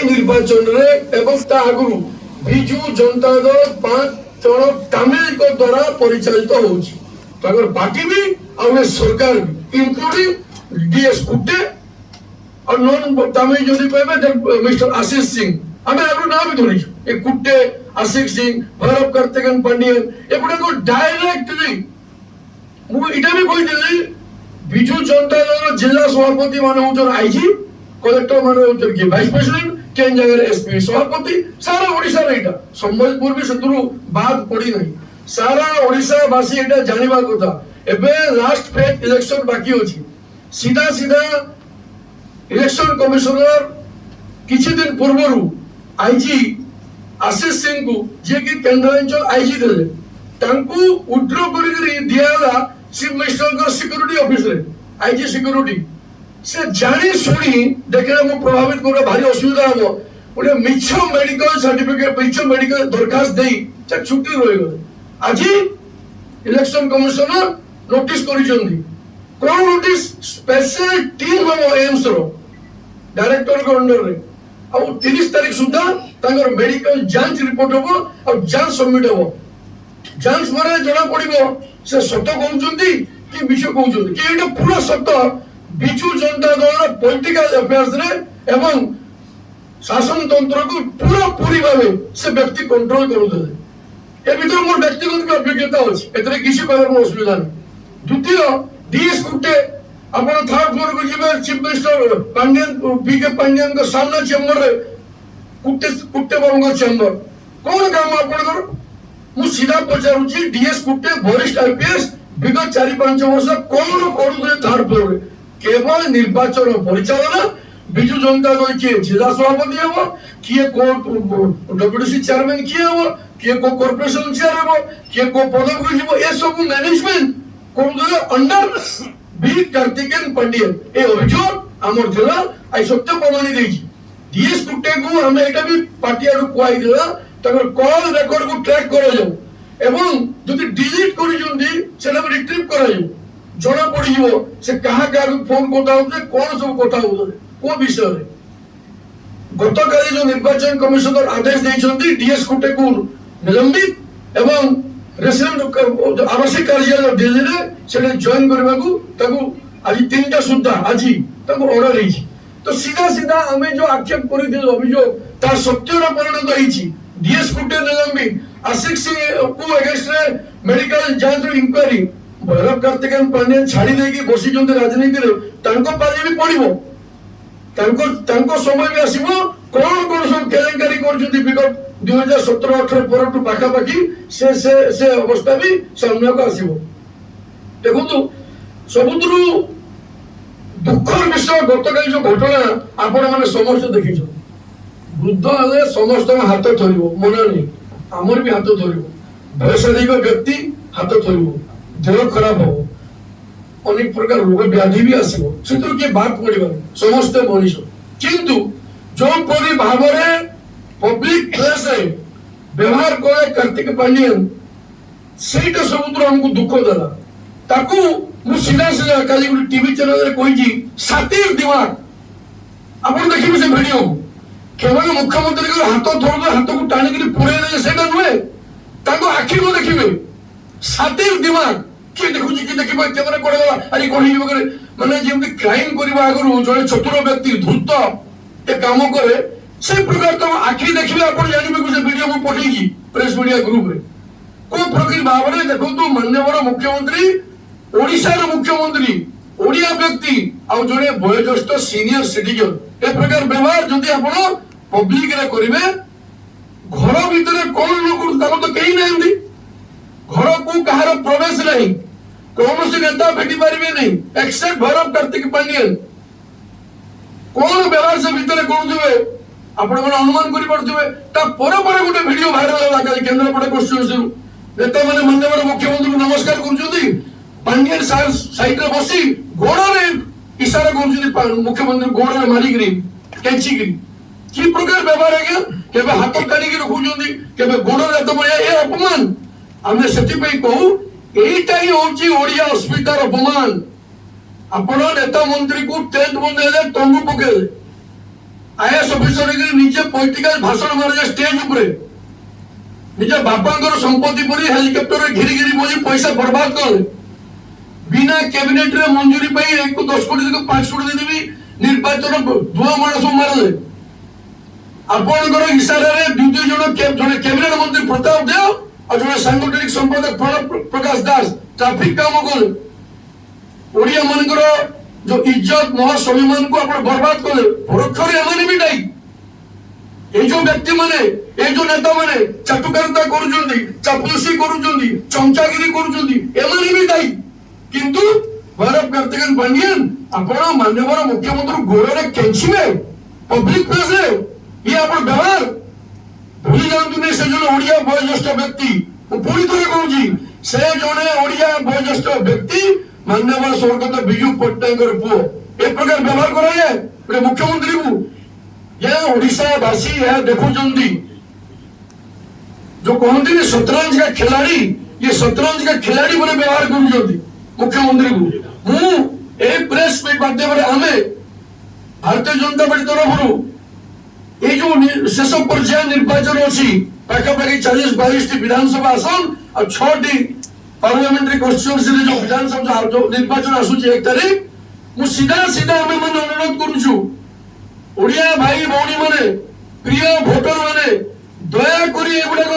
निर्वाचन आगु विजु जनता दल 5 जन तमिल द्वारा परिचालित होउची पार्टी भी और सरकार भी इंक्लूडिंग डीएस कुट्टे और नॉन तमिल जदि कहबे मिस्टर आशीष सिंह आमे आगु ना भी धरिछु ए कुट्टे आशीष सिंह भैरव कार्तिकेयन पांडियन एगुडा को डायरेक्टली मु इटा भी कहि देली विजु जनता दल जिला सभापति माने होचन आईजी कलेक्टर माने होचन के वाइस प्रेसिडेंट केन जगह एसपी सभापति सारा ओडिसा रे इटा संबलपुर भी सतुरु बात पड़ी नहीं सारा ओडिसा वासी एटा जानिबा कथा एबे लास्ट फेज इलेक्शन बाकी होची सीधा सीधा इलेक्शन कमिश्नर किछि दिन पूर्वरु आईजी आशीष सिंह को जे कि केंद्रांचल आईजी देले तांकू उड्रो करी दियाला चीफ मिनिस्टर को सिक्योरिटी ऑफिस रे आईजी सिक्योरिटी से जानी सुनी देखले मो प्रभावित करे भारी असुविधा हो ओटे मिछ मेडिकल सर्टिफिकेट मिछ मेडिकल दरखास्त देई से छुट्टी रहि गले आज इलेक्शन कमिश्नर नोटिस करिसंदी कोन नोटिस स्पेशल टीम हम एम्स रो डायरेक्टर को अंडर रे और 30 तारीख सुधा तांगर मेडिकल जांच रिपोर्ट हो और जांच सबमिट हो जांच मारे जणा पड़िबो से सत कहउचंदी कि मिछ कहउचंदी कि एटा पूरा सत विजु जनता दल पॉलिटिकल अफेयर्स रे एवं शासन तंत्र को पूरा पूरी भावे से व्यक्ति कंट्रोल करूथले ए भीतर मोर व्यक्तिगत अभिज्ञता अछि एतरे किसी प्रकार नो असुविधा नहीं द्वितीय डीएस कुट्टे अपन थर्ड फ्लोर को जिबे चीफ मिनिस्टर पांड्यन बीके पांड्यन को सामने चेंबर रे कुट्टे बाबू को चेंबर कोन काम अपन कर मु सीधा पचारुची डीएस कुट्टे वरिष्ठ आईपीएस विगत 4-5 वर्ष कोन करूथले थर्ड फ्लोर रे केवल निर्वाचन परिचालना विजु जनता दल किए जिला सभापति हम किए को डब्ल्यूडीसी चेयरमैन किए हम किए को कॉर्पोरेशन चेयर हम किए को पदक को जीव ए सब मैनेजमेंट कोन अंडर बी कार्तिकेयन पांडियन ए अभियोग हमर जिला आई सत्य प्रमाणी देछि डीएस कुट्टे को हम एटा भी पार्टी आरो कोइ दिला तकर कॉल रेकॉर्ड को ट्रैक करा जाऊ एवं जदि डिलीट करि जंदी सेना रिट्रीव करा जाऊ जणा पड़ी जीवो से कहा का फोन कोता होते कोन सब कोता होते को विषय रे गतकाली जो निर्वाचन कमिशनर आदेश देइछंती डीएस कुट्टे को निलंबित एवं रेसिडेंट आवासीय कार्यालय दिल्ली रे सेने जॉइन करबा को ताको आज 3टा सुद्धा आज ताको ऑर्डर हेछि तो सीधा सीधा हमें जो आक्षेप करि दिल अभियोग ता सत्यरा परिणत हेछि डीएस कुट्टे निलंबित आशीष सिंह को अगेंस्ट रे मेडिकल जांच इंक्वायरी भैरव कार्तिकेयन पांड्यन छाड़ी देकी बसी जंते राजनीति रे तांको पाले भी पड़िबो तांको समय भी आसीबो कोन सब केलेंकारी करजुदी विगत 2017-18 परटु पाखा पाखी से अवस्था भी सामने को आसीबो देखो तो सबुतरु दुखर विषय गतकाली जो घटना आपण माने समस्त देखिछो वृद्ध हले समस्त हाथ धरिबो मना नहीं हमर भी हाथ धरिबो वयस्क व्यक्ति हाथ धरिबो देह खराब हो अनेक प्रकार रोग व्याधि भी आसीबो सेतु के बात पड़िबा समस्त मनीष किंतु जो परि भाबरे पब्लिक प्लेस रे व्यवहार करे कार्तिक पांड्यन सेटा सबुद्र हमको दुख देला ताकू मु सीधा सीधा काली गुडी टीवी चैनल रे कहि जी सातिर दिमाग आपण देखिबे से वीडियो केवल मुख्यमंत्री को हाथ धरदो हाथ को टाणी के पुरे दे सेटा नुए ताको आखि को देखिबे सातिर दिमाग कि देखुची कि देखिबा कैमरा कोडला अरे कोही वगैरह माने जेमति क्राइम करबा आगरु जने चतुर व्यक्ति धूर्त ए काम करे से प्रकार तो आखि देखिबे आपण जानिबे कि से वीडियो को पठेगी प्रेस मीडिया ग्रुप रे को प्रकार भावरे देखंतु माननीय मुख्यमंत्री ओडिसा रो मुख्यमंत्री ओडिया व्यक्ति आ जने वयोज्येष्ठ सीनियर सिटीजन ए प्रकार व्यवहार जदि आपण पब्लिक रे करिवे घर भीतर कोन लोक ताको तो केही नांदी घर को कहार प्रवेश नहीं कौन से नेता भेटी पारिबे नहीं एक्सेप्ट भैरव कार्तिक पांड्यन कौन व्यवहार से भीतर करूथिबे आपण मन अनुमान करि पड़थिबे ता पर गोटे वीडियो वायरल होला काली केंद्रापड़ा कॉन्स्टिट्यूएंसी नेता माने माननीय मुख्यमंत्री को नमस्कार करछुती पांड्यन साइड रे बसी गोड़ रे इशारा करछुती मुख्यमंत्री गोड़ रे मारी गिरी कैंची गिरी की प्रकार व्यवहार है केबे हाथ कानी के रखुछुती केबे गोड़ रे तो बया ए अपमान हमने सेति पे कहू एटा ही होची ओडिया अस्मितार अपमान आपण नेता मंत्री को टेंट बंद हेले तंगु पकेले आईएएस ऑफिसर निजे पॉलिटिकल भाषण मारे स्टेज ऊपर निज बापा संपत्ति पर हेलिकप्टर घिरी घिरी बोली पैसा बर्बाद कर बिना कैबिनेट रे मंजूरी पाई 10 कोटी 5 कोटी देवी निर्वाचन धुआ मार सब मारे आपणकर इशारा रे द्वितीय जन जने कैबिनेट मंत्री प्रताप देव और जने सांगठनिक संपादक प्रणब प्रकाश दास ट्रैफिक काम कर ओडिया मनकर जो इज्जत मोह स्वाभिमान को आपण बर्बाद कले परोक्ष रे एमाने भी दायी ए जो व्यक्ति माने ए जो नेता माने चाटुकारिता करूचंदी चापलुसी करूचंदी चमचागिरी करूचंदी एमाने भी दायी किंतु गौरव कार्तिकेयन पांडियन आपण माननीय मुख्यमंत्री गोड़े केंचिबे पब्लिक प्लेस रे ये आपण व्यवहार भूली जातु नहीं से जन ओडिया वयोज्येष्ठ व्यक्ति पुणी थोड़े कहूँ से जने ओडिया वयोज्येष्ठ व्यक्ति माननीय स्वर्गत विजु पट्टनायक पुओ ए प्रकार व्यवहार कराए गोटे मुख्यमंत्री को यह ओडिशावासी यह देखुंट जो कहते शतरंज का खिलाड़ी ये शतरंज का खिलाड़ी मैंने व्यवहार कर मुख्यमंत्री को मुझे प्रेस मीट माध्यम आम भारतीय जनता पार्टी तरफ ये जो शेष पर्याय निर्वाचन अच्छी पाखापाखि 40-42 विधानसभा आसन और 6 पार्लियामेंट्री कन्स्टिट्यूएंसी जो विधानसभा जो निर्वाचन आसूची 1 तारीख मु सीधा सीधा आम मैंने अनुरोध करुचु ओडिया भाई भौणी माने प्रिय भोटर माने दया करी एगुड़ा